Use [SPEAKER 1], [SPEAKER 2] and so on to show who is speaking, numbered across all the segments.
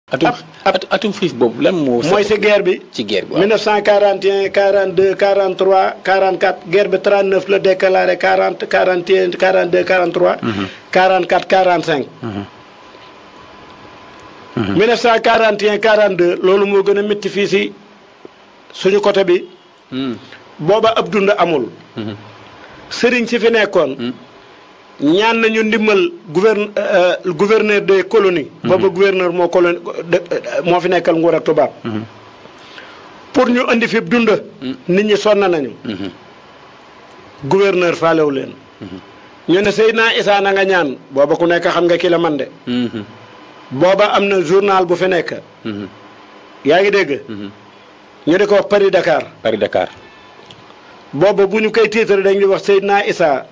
[SPEAKER 1] atum xiif boobu lan moo.
[SPEAKER 2] mooy si guerre bi.
[SPEAKER 1] ci guerre bi waaw
[SPEAKER 2] 1941 42 43 44 guerre bi 39 la déclaré 40 41 42 43. 44 45. 1941 42 loolu moo gën a métti fii si suñu côté bi. booba ab dund amul. sëriñ si fi nekkoon. ñaan nañu ndimmal gouverneur des colonies. booba gouverneur moo fi nekkal nguur ak tubaab. pour ñu indi fi dund. nit ñi sonn nañu. gouverneur faalewu leen. ñu ne Seydina Issa na nga ñaan booba ku nekk xam nga ki la man de. booba am na journal bu fi nekk. yaa ngi dégg. ñu di ko wax Paris Dakar.
[SPEAKER 1] Paris Dakar.
[SPEAKER 2] booba bu ñu koy titre dañuy wax Seydina Issa.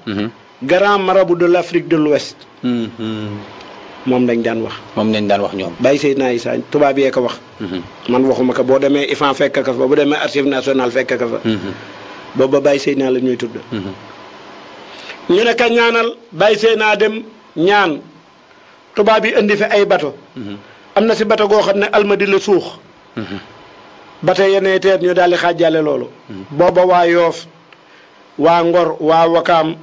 [SPEAKER 2] grand marabout de l'Afrique de l'Ouest. moom lañ daan wax.
[SPEAKER 1] moom lañ daan wax ñoom.
[SPEAKER 2] Baye Seydina Issa tubaab yee ko wax. man waxuma ko boo demee IFAN fekk ka fa boo demee Archives nationales fekk ka fa. booba Baye Seydina la ñuy tudd. ñu ne ka ñaanal Baye Seydina dem ñaan tubaab yi indi fi ay bato. am na si bato goo xam ne Almadi la suux. bato yeneen teer ñu daal di xaajale loolu. booba waa Yoof waa Ngor waa Wakaam.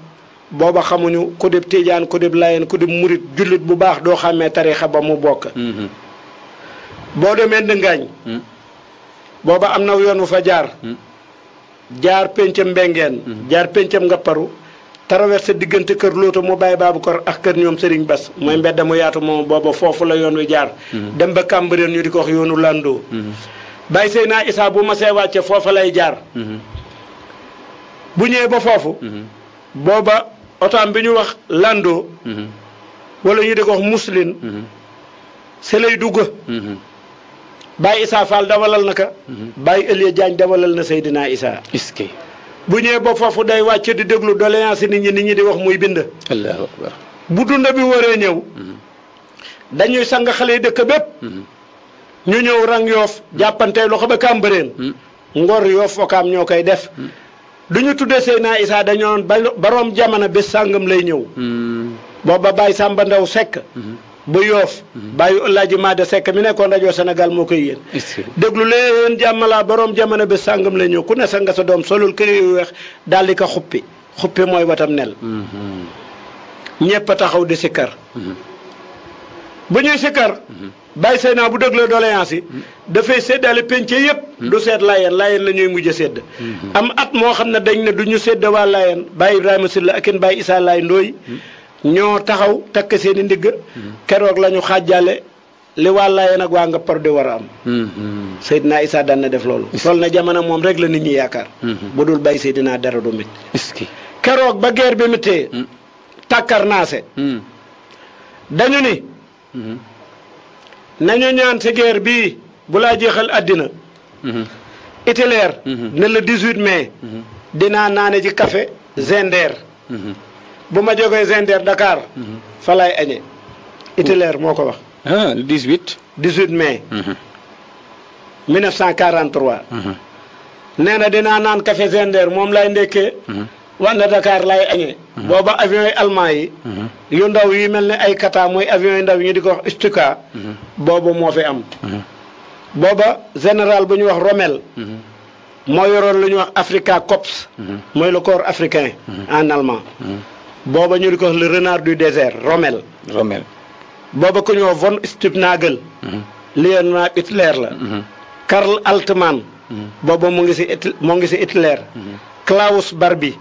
[SPEAKER 2] booba xamuñu ku dib Tijaan ku dib Layen ku dib murit jullit bu baax doo xàmmee tariixa ba mu bokk. boo demee Ndëngaañ. booba am na yoon wu fa jaar. jaar pencam Mbengeen. jaar pencam Ngapparu. traversé diggante kër Loota mu bàyyi Baabukar ak kër ñoom Serigne Bass mooy mbedd mu yaatu moom booba foofu la yoon wi jaar. dem ba Cambérène ñu di ko wax yoonu Lando. Baye Seydina Issa bu ma see wàcce foofa lay jaar. bu ñëwee ba foofu. booba otaam bi ñu wax Lando. wala ñu di ko wax Muslin. se lay dugg. Baye Issa Fall dawalal na ka. Baye Elie Diagne dawalal na Seydina Issa.
[SPEAKER 1] est-ce que.
[SPEAKER 2] bu ñëwee ba foofu day wàcc di déglu doléance nit ñi di wax muy bind.
[SPEAKER 1] Allahu akbar.
[SPEAKER 2] bu dund bi waree ñëw. dañuy sang xale yi dëkk bépp. ñu ñëw rang Yoof jàppante loxo ba Cambérène. Ngor Yoof Wakaam ñoo koy def. du ñu tuddee Seydina Issa dañoo baroom jamono bés sàngam lay ñëw. booba Baye Samba Ndaw Seck. bu Yoof. Baye Alaaji Maada Seck mi nekkoon rajo Sénégal moo koy yéen. déglu leen jàmmalaa baroom jamono bés sàngam lay ñëw ku ne sa nga sa doom solul kër yu weex daal di ko xuppi mooy watam nel. ñëpp a taxaw di sikkar. bu ñuy sikkar. Baye Seydina bu dégloo doléance yi. dafay séddale penc yëpp. du seet Layen la ñuy mujj a sédd. am at moo xam ne dañ ne du ñu sédd waa Layen Baye Ibrahima Sylla ak Baye Issa Laye Ndooy ñoo taxaw takk seen i ndigg. keroog la ñu xaajale li waa Layen ak waa Ngappar di war a am. Seydina Issa daan na def loolu. loolu na jamono moom rek la nit ñi yaakaar. bu dul Baye Seydina dara du mit. keroog ba guerre bi mitee. tàkkar naase. dañu ni. nañu ñaan ci guerre bii bu laa jeexal àddina. Hitler ne le 18 mai. dinaa naane ci café Zender. bu ma jógee Zender Dakar. fa lay añee. Hitler moo ko wax.
[SPEAKER 1] ah le 18.
[SPEAKER 2] 18 mai. 1943. nee na dinaa naan café Zender moom lay ndekkee. wala Dakar lay añee. booba avion yi allemand yi. yu ndaw yi mel ne ay kata mooy avion yu ndaw yi ñu di ko wax Stuka. booba moo fi am. booba général bu ñu wax Rommel. moo yoroon lu ñuy wax Africa Corps. mooy le corps africain. en allemand. booba ñu di ko wax le renard du désert Rommel. booba ku ñu wax von Stubnagel. lieutenant Hitler la. Karl Altmann. booba mu ngi si Hitler. Klaus Barbie.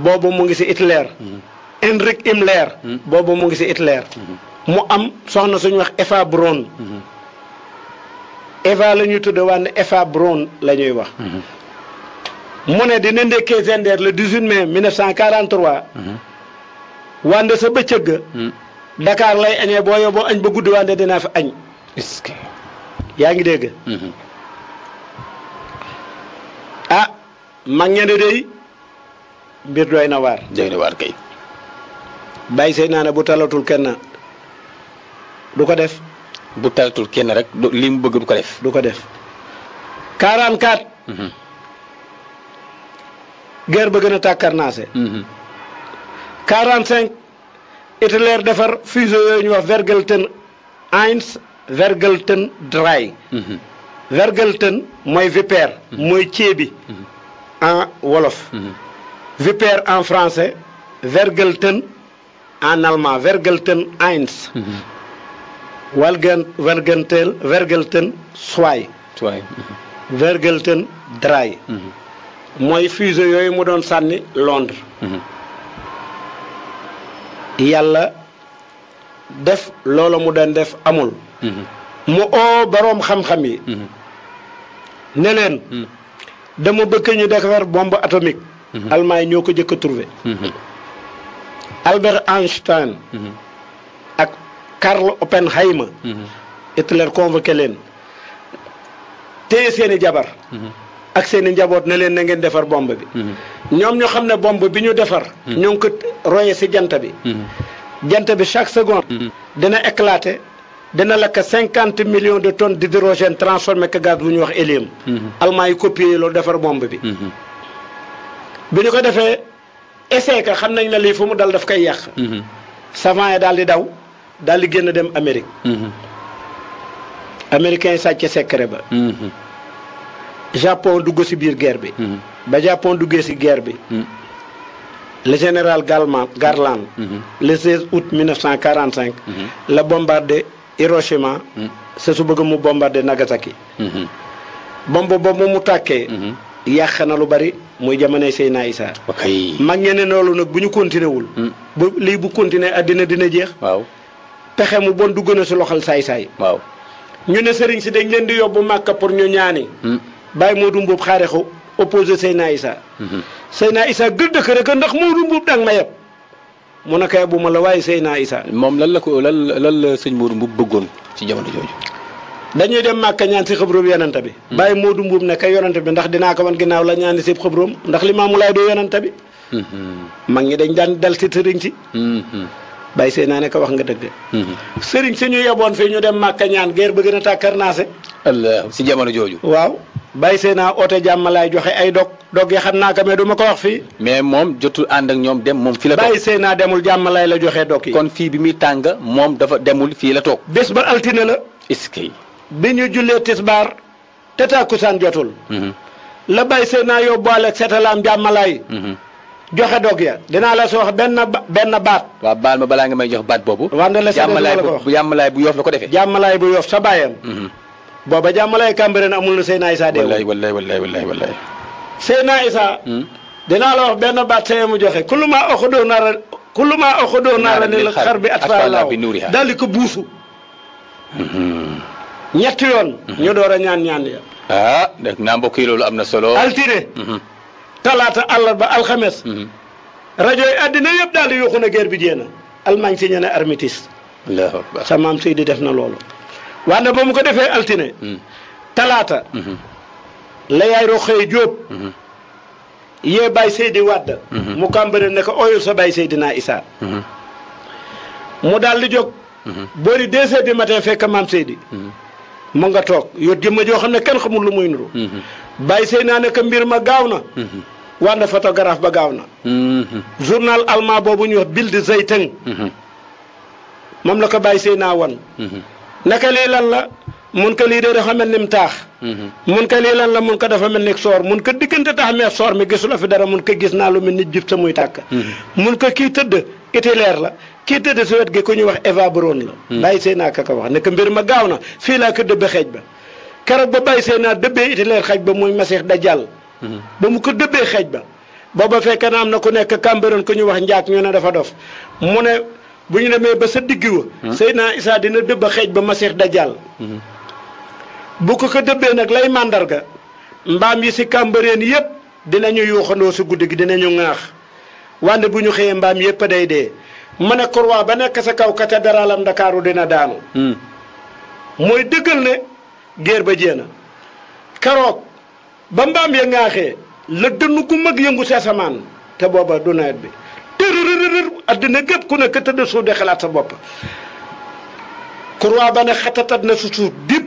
[SPEAKER 2] boobu mu ngi si Hitler. Heinrich Himmler. boobu mu ngi si Hitler. mu am soxna suñu wax Eva Braun. Eva la ñuy tudd wante Eva Braun la ñuy wax. mu ne dina ndekkee Zender le 18 mai 1943. wante sa bëccëg. Dakar lay añee boo yóbboo añ ba guddi wante dinaa fi añ.
[SPEAKER 1] est-ce que.
[SPEAKER 2] yaa ngi dégg. mag ña de dey mbir doy na waar.
[SPEAKER 1] doy na waar kay.
[SPEAKER 2] Baye Seydina ne bu talatul kenn du ko def.
[SPEAKER 1] bu talatul kenn rek li mu bëgg du ko def.
[SPEAKER 2] du ko def. 44. guerre ba gën a tàkkarnaase. 45 Hitler defar fusée yooyu ñu wax Vergelten 1 Vergelten Dry. Vergelten mooy vipère. mooy ceebi. en wolof. vipère en français. Vergelten en allemand Vergelten 1. Vergelten Zwei. Vergelten Dry. mooy fusée yooyu mu doon sànni Londres. yàlla def loola mu doon def amul. mu oo boroom xam-xam yi. ne leen. dama bëgg ñu defar bombe atomique. Allemagne ñoo ko jëkk a trouvé. Albert Einstein. ak Karl Oppenheimer. Hitler convoqué leen. téye seeni jabar. ak seeni njaboot ne leen na ngeen defar bombe bi. ñoom ñu xam ne bombe bi ñu defar. ñoo ngi ko roye ci jant bi. jant bi chaque seconde. dina éclater dina lakk 50 millions de tonnes d'hydrogène transformé ko gaz bu ñuy wax hélium. Allemand yi copié loolu defar bombe bi. bi ñu ko defee essai ka xam nañ ne lii fu mu dal daf koy yàq. savant yi daal di daw daal di génn dem Amérique. américains yi sàcce secret ba. Japon dugg ci biir guerre bi. ba Japon duggee ci guerre bi. le général Garland. le 16 août 1945. la bombardé Hiroshima. sa su bëgg mu bombardé Nagasaki. bombe boobu mu tàkkee. yàq na lu bari muy jamonoy Seydina Isa. mag ñeneen loolu nag bu ñu continué wul. bu lii bu continué àddina dina jeex.
[SPEAKER 1] waaw
[SPEAKER 2] pexe mu bon dugg na ci loxol saay-saay.
[SPEAKER 1] waaw
[SPEAKER 2] ñu ne sëriñ si dañ leen di yóbbu Màkka pour ñu ñaani. Baye Modou Mbuub xaare ko opposé Seydina Isa. Seydina Isa gëdd ko rek ndax Modou Mbuub dang ma yeb mu ne kay bu ma la waaye Seydina Isa.
[SPEAKER 1] moom lan la sëñ Modou Mbuub bëggoon ci jamono jooju.
[SPEAKER 2] dañuy dem Màkka ñaan si xëbroom yonante bi. Baye Modou Mbuub ne kay yonante bi ndax dinaa ko wan ginnaaw la ñaani si xëbroom ndax Limaamu Laay doo yonante bi. mag ñi dañ daan dal si sëriñ si. Baye Seydina ne ko wax nga dëgg. sëriñ si ñu yeboon fii ñu dem Màkka ñaan guerre ba gën a tàkkar naase.
[SPEAKER 1] Allah si jamono jooju.
[SPEAKER 2] waaw Baye Seydina oote jàmmalaay joxe ay dog ya xam naa ko mais du ma ko wax fii.
[SPEAKER 1] mais moom jotul ànd ak ñoom dem moom fii la toog.
[SPEAKER 2] Baye Seydina demul jàmmalaay la joxe dog yi.
[SPEAKER 1] kon fii bi muy tàng moom dafa demul fii la toog.
[SPEAKER 2] bés ba altine la.
[SPEAKER 1] est-ce que.
[SPEAKER 2] bi ñu jullee tisbaar te tàkkusaan jotul. la Baye Seydina yóbbuwaale ak setalaam jàmmalaay. joxe dog ya dinaa la soo wax benn baat.
[SPEAKER 1] waaw baal ma balaa nga may jox baat boobu.
[SPEAKER 2] wante la
[SPEAKER 1] jàmmalaay bu Yoof la ko defee.
[SPEAKER 2] jàmmalaay bu Yoof sa bàyyam. booba jàmmalaay Cambérène amul na Seydina Isa deewul.
[SPEAKER 1] wallaay.
[SPEAKER 2] Seydina Isa. dinaa la wax benn baat sa mu joxe kullu maa oxodoo naara ni la xar bi atfa laaw daal di ko buusu. ñetti yoon. ñu door a ñaan ya.
[SPEAKER 1] dégg naa mbokk yi loolu am na solo.
[SPEAKER 2] altine. talaata àllarba alxames. rajo yi àddina yëpp daal di yokku na guerre bi jéem a. Allemagne si ñu ne armistice.
[SPEAKER 1] Allahu akbar.
[SPEAKER 2] sa maam Seydi def na loolu. wante ba mu ko defee altine. talaata. la yaay roxee Jóob. yee Baye Seydi Wàdd. mu Cambérène ne ko oyul sa Baye Seydina Isa. mu daal di jóg. boori 2 heures du matin fekk maam Seydi. mu nga toog yor jëmma joo xam ne kenn xamul lu muy nuru. Baye Seydina ne ko mbir ma gaaw na. wante photographe ba gaaw na. journal allemand boobu ñuy wax Bild Zeitung. moom la ko Baye Seydina wan. naka lii lan la mun ko lii de dafa mel ni mu taax. mun ko lii lan la mun ko dafa mel ni soor mun ko diggante tax mais soor mi gisul fi dara mun ko gis naa lu mel ni jub sa muy tàkk. mun ko kii tëdd Hitler la kii tëdd si wet gi ku ñuy wax Eva Braun la. Baye Seydina ka ko wax ne ko mbir ma gaaw na fii laa ko dëbbe xeej ba keroog ba Baye Seydina dëbbee Hitler xeej ba muy Masiix Dajjal. ba mu ko dëbbee xeej ba booba fekk na am na ku nekk Cambérène ku ñuy wax njaak ñu ne dafa dof mu ne bu ñu demee ba sa digg wa Seydina Isa dina dëbba xeej ba Masiix Dajjal. bu ko dëbbee nag lay màndarga mbaam yi si Cambérène yëpp dinañu yuuxandoo si guddi gi dinañu ŋaax wante bu ñu xëyee mbaam yëpp day dee mu ne croix ba nekk sa kaw cathédrale am Ndakaaru dina daanu. mooy dëggal ne guerre ba jéena keroog ba mbaam ya ŋaaxee la dënnu ku mag yëngu si asamaan te booba du nawet bi tërërërër addina gépp ku nekk tëdd suuf de xalaat sa bopp croix ba ne xatatat na su suuf dib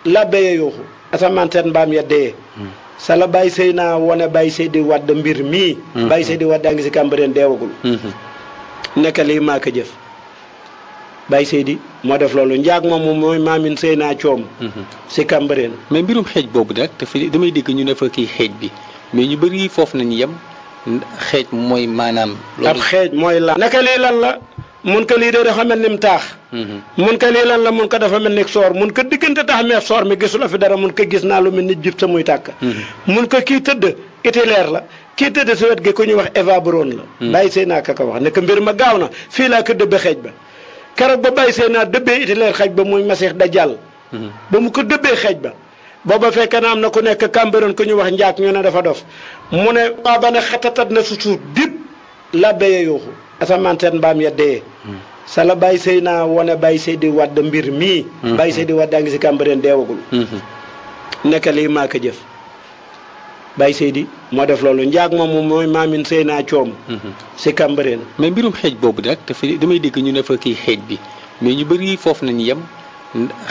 [SPEAKER 2] la béye yuuxu asamaan seen mbaam ya dee sa la Baye Seydina wone Baye Seydi Wàdd mbir mii. Baye Seydi Wàdd a ngi si Cambérène deewagul. nekk lii maa ko jëf Baye Seydi moo def loolu njaag moomu mooy maamin sëy naa coom si Cambérène.
[SPEAKER 1] mais mbirum xeej boobu nag dafa damay dégg ñu ne fa kii xeej bi mais ñu bëri foofu nañu yem xeej mooy maanaam.
[SPEAKER 2] ab xeej mooy lan. naka lii lan la mun ko lii de dafa mel ni mu taax. mun ko lii lan la mun ko dafa mel ni soor mun ko diggante tax meef soor mi gisu la fi dara mun ko gis naa lu mel ni jib sa muy tàkk. mun ko kii tëdd itileer la kii tëdd si wet gi ku ñuy wax Eva Brown la. bàyyi sëy naa ka wax ne que mbir ma gaaw na fii laa ko dëbbe xeej ba keroog ba bàyyi sëy naa dëbbee itileer xeej ba muy Masiix Dajjal. ba mu ko dëbbee xeej ba. booba fekkee na am na ku nekk Cambérène ku ñu wax njaak ñu ne dafa dof mu ne waa ba ne xatatat na susuut dib la béye yooxu asamaan seen mbaam ya dee sa la bàyyi sëy naa wone bàyyi sëy di wadd mbir mii bàyyi sëy di wadd daa ngi si Cambérène deewagul nekk lii maa ko jëf bàyyi sëy di moo def loolu njaag moomu mooy maamin sëy naa coom si Cambérène.
[SPEAKER 1] mais mbirum xeej boobu nag dafa damay dégg ñu ne fa kii xeej bi mais ñu bëri foofu nañu yem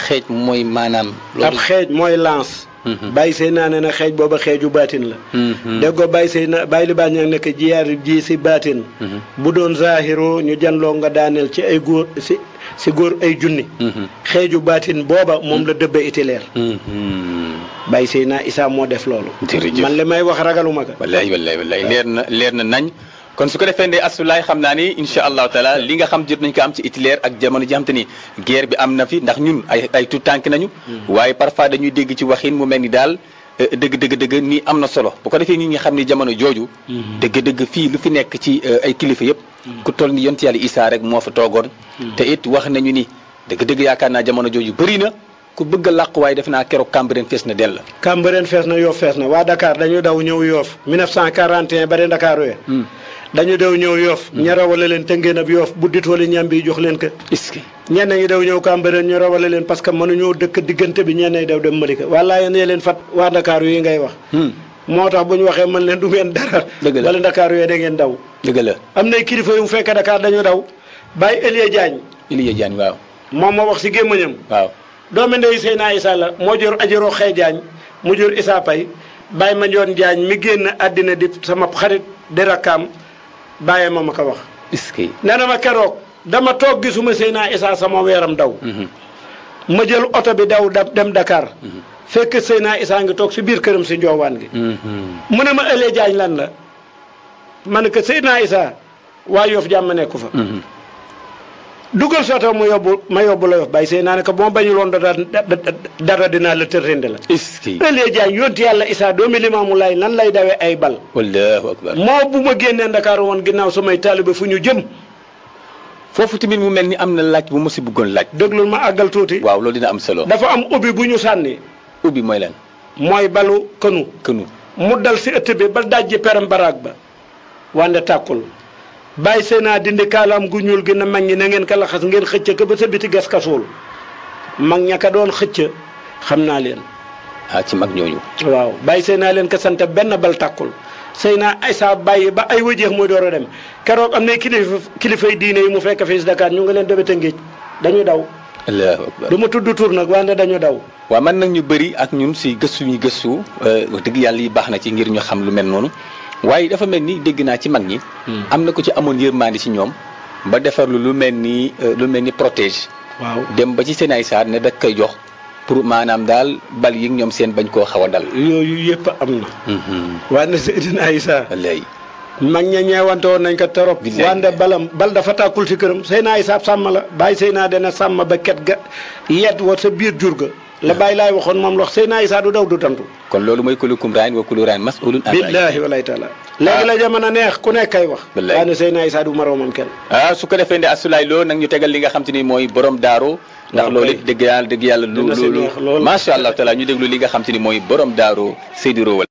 [SPEAKER 1] xeej mooy maanaam.
[SPEAKER 2] ab xeej mooy lance. bàyyi sëy naa ne na xeej booba xeeju baatin la. déggoo bàyyi sëy na bàyyi li baax ña nekk jiyaar ji si baatin. bu doon zahiro ñu janloo nga daaneel ci ay góor si góor ay junni. xeeju baatin booba moom la dëbbe itileer. bàyyi sëy naa Isaa moo def loolu. man li may wax ragaluma ko.
[SPEAKER 1] wallaay leer na nañ. kon su ko defee ndey asulaay xam naa ni incha allahu taala li nga xam jot nañ ko am ci itinéraire ak jamono ji xam te ni guerre bi am na fi ndax ñun ay tout tànk nañu. waaye parfois dañuy dégg ci waxin mu mel ni daal dëgg nii am na solo bu ko defee nit ñi xam ni jamono jooju. dëgg fii lu fi nekk ci ay kilifa yëpp. ku toll ni yonent yàlla Isaa rek moo fa toogoon. te it wax nañu ni dëgg yaakaar naa jamono jooju bëri na ku bëgg a làqu waaye def naa keroog Cambérène fees na dell.
[SPEAKER 2] Cambérène fees na Yoff fees na waa Dakar dañu daw ñëw Yoff 1941 ba de Dakar wee dañu daw ñëw Yoff ñu rawale leen tëngeen ab Yoff buddit wala ñam bi jox leen ko.
[SPEAKER 1] est-ce que
[SPEAKER 2] ñenn ñi daw ñëw Cambérène ñu rawale leen parce que mënuñoo dëkk diggante bi ñenn ñi daw dem Malika wala yéen leen fat waa Dakar yi ngay wax. moo tax bu ñu waxee mën leen du ngeen dara.
[SPEAKER 1] dëgg la
[SPEAKER 2] wala Dakar yooyu da ngeen daw.
[SPEAKER 1] dëgg la
[SPEAKER 2] am nay kilifa yu mu fekkee Dakar dañu daw bàyyi Elie Diagne.
[SPEAKER 1] waaw.
[SPEAKER 2] moom moo wax si gémmañam.
[SPEAKER 1] waaw.
[SPEAKER 2] doomi ndey Seyna Issa la moo jur ajoro xëy Diagne mu jur Issa Pay bàyyi ma njoon Diagne mi génn àddina di sama xarit di rakkaam bàyyee ma ko wax.
[SPEAKER 1] est-ce que.
[SPEAKER 2] nee na ma keroog dama toog gisuma Seyna Issa sama weeram daw. ma jël oto bi daw dem Dakar. fekk Seyna Issa ngi toog si biir këram si njoowaan gi. mu ne ma Elie Diagne lan la. ma ne ko Seyna Issa waa Yoff jàmm nekku fa. dugal soto ma yóbbu la Yoff bàyyi sëy naa ne que boo bañul woon dara dinaa la tërrende la.
[SPEAKER 1] est-ce que.
[SPEAKER 2] Elie Diagne yonti yàlla Issa doomi Limaamu Laay nan lay dawee ay bal.
[SPEAKER 1] wallaahu akbar.
[SPEAKER 2] moo bu ma génnee Ndakaaru woon ginnaaw samay taalibe fu ñu jëm.
[SPEAKER 1] foofu tamit mu mel ni am na laaj bu ma si bëggoon laaj.
[SPEAKER 2] déglul ma àggal tuuti.
[SPEAKER 1] waaw loolu dina am solo.
[SPEAKER 2] dafa am ubbi bu ñu sànni.
[SPEAKER 1] ubbi mooy lan.
[SPEAKER 2] mooy balu kënu. mu dal si ëtt bi ba dajji peram baraag ba. wande tàkkul. bàyyi sëy naa dindi kaalaam gu ñuul gi na mag ñi na ngeen ko laxas ngeen xëcc ko ba sa biti gas kasuul mag ña ka doon xëcc xam naa leen.
[SPEAKER 1] ci mag ñooñu.
[SPEAKER 2] waaw bàyyi sëy naa leen ko sant benn bal tàkkul sëy naa Issa bàyyi ba ay wëjeex mooy door a dem keroog am na kilifay diine yi mu fekk fii si Dakar ñu ngi leen debete ngéej dañu daw.
[SPEAKER 1] allahu akbar.
[SPEAKER 2] du ma tudd tur nag wante dañu daw.
[SPEAKER 1] waaw man nag ñu bëri ak ñun si gëstu ñu gëstu wax dëgg yàlla yi baax na ci ngir ñu xam lu mel noonu. waaye dafa mel ni dégg naa ci mag ñi. am na ko ci amoon yërmande ci ñoom ba defar lu mel ni protège.
[SPEAKER 2] waaw
[SPEAKER 1] dem ba ci seen ay saar ne da koy jox pour maanaam daal bal yi ñoom seen bañ koo xaw a dal.
[SPEAKER 2] yooyu yëpp am na. wante Seydina Issa.
[SPEAKER 1] wallaahi.
[SPEAKER 2] mag ña ñeewante woon nañ ko torop. wante bal dafa tàkkul ci këram Seydina Issa sàmm la bàyyi Seydina dana sàmm ba ket ga yet wa sa biir jur ga. la bàyyi laay waxoon moom la wax Seydina Issa du daw du tantu.
[SPEAKER 1] kon loolu mooy kullukum raayin wa kullu raayin mas'uulun an ra'iyyatihi.
[SPEAKER 2] billaahi wallaahi taala. léegi la jamono neex ku nekk kay wax.
[SPEAKER 1] wallaahi
[SPEAKER 2] waaye Seydina Issa du moroomam kenn.
[SPEAKER 1] su ko defee asulaay loo nag ñu tegal li nga xam te ni mooy borom daaro. ndax loolu it dëgg yàlla lu macha allah taala ñu déglu li nga xam te ni mooy borom daaro Seydou Roowal.